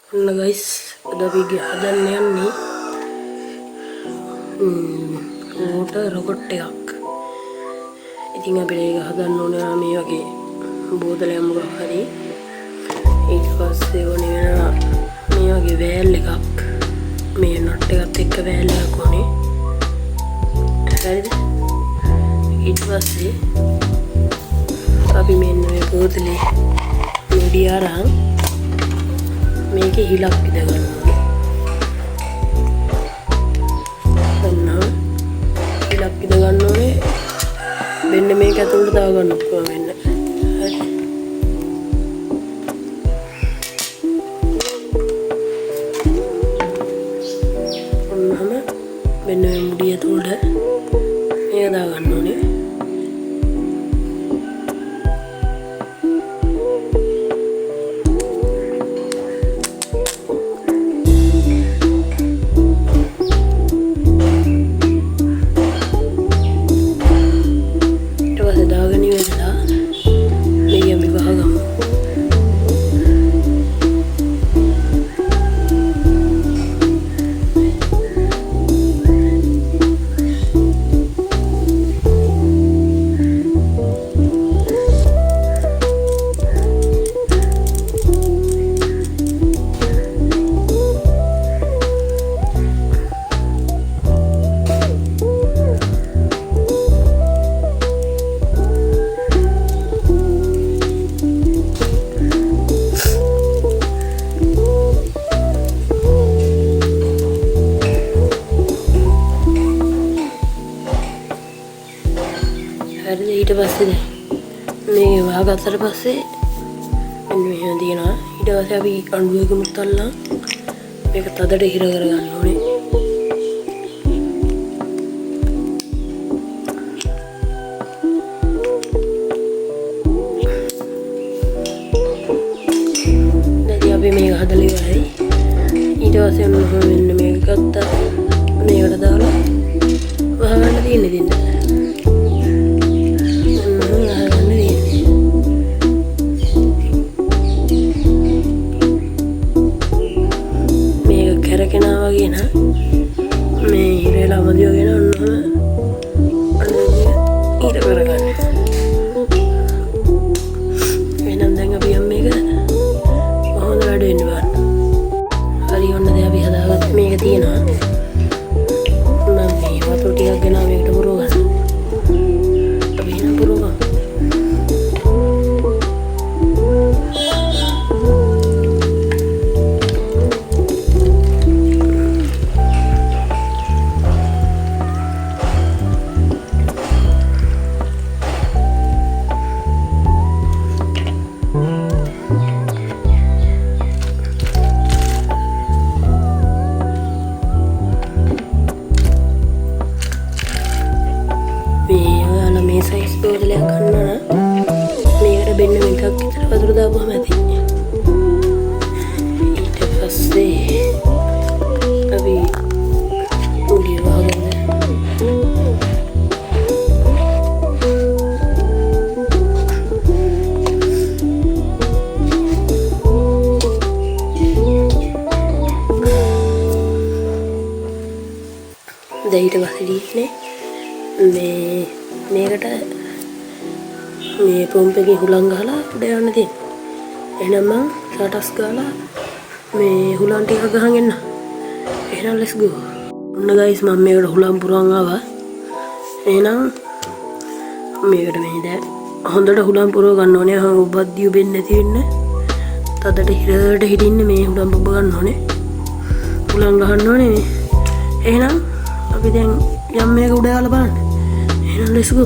ඔන්න ගයිස් අද අපි හදන්න යන්නේ මෝටර් රොකට් එකක්. ඉතින් අපිට ඒක හදන්න ඕනේ මේ වගේ බෝතලයක් මොකක් හරි. ඊට පස්සේ ඕනේ වෙනවා මේ වගේ වෑල් එකක්. මේ නට් එකත් එක්ක වෑල් එකක් ඕනේ. හරිද? ඊට පස්සේ අපි මෙන්න මේ බෝතලේ මුඩිය අරන් මේකේ හිලක් විද ගන්න ඕනේ. හිලක් විද ගන්න ඕනේ. මෙන්න මේක ඇතුළට දාව ගන්න පුළුවන් වෙන්න. හරි. ඔන්නම මෙන්න මේ මුඩිය ඇතුළට මේක දා ගන්න ඕනේ. හරිද? ඊට පස්සේ මේ වහගත්තට පස්සේ මෙන්න මෙහෙම තියෙනවා. ඊට පස්සේ අපි අඬුවකමුත් අල්ලලා මේක තදට හිර කරගන්න ඕනේ. දැන් අපි මේක හදලා ඉවරයි. ඊට පස්සේ මෙන්න මේක ගත්තා. මේකට දාලා වහගන්න තියෙන්නේ දෙන්න. කැරකෙනා වගේ නා මේ හිරේලා මදියෝගෙන ඔන්නම ඊට කරගන්න. එහෙනම් දැන් අපි මේක කොහොමද වැඩ වෙන්නේ බලන්න. හරි ඔන්න දැන් අපි හදාගත්ත මේක තියෙනවා. මම මේ වතුර ටිකක් ගෙනා මේකට පුරව ගන්න. අපි එහෙනම් පුරව ගමු. මේ සයිස් බෝතලයක් ගන්න නම් මේකට බෙන්න එකක් විතර වතුර දාපුවම ඇති. ඊට පස්සේ අපි මුලිය වහගන්න. දැන් ඊට පස්සේ දීන්නේ මේකට මේ පොම්ප් එකේ හුලං ගහලා උඩ යන්න තියෙනවා. එහෙනම් මම සටස් ගාලා මේ හුලං ටික ගහන් එන්න. එහෙනම් let's go. ඔන්න guys මම මේකට හුලං පුරවන් ආවා. එහෙනම් මේකට මේ දැන් හොඳට හුලං පුරව ගන්න ඕනේ. ඔබද්දිය වෙන්නේ නැති වෙන්න. තදට හිරට හිටින්න මේ හුලං පොබ ගන්න ඕනේ. හුලං ගහන්න ඕනේ. එහෙනම් අපි දැන් යම් මේක උඩ යාලා බලන්න. Let's go.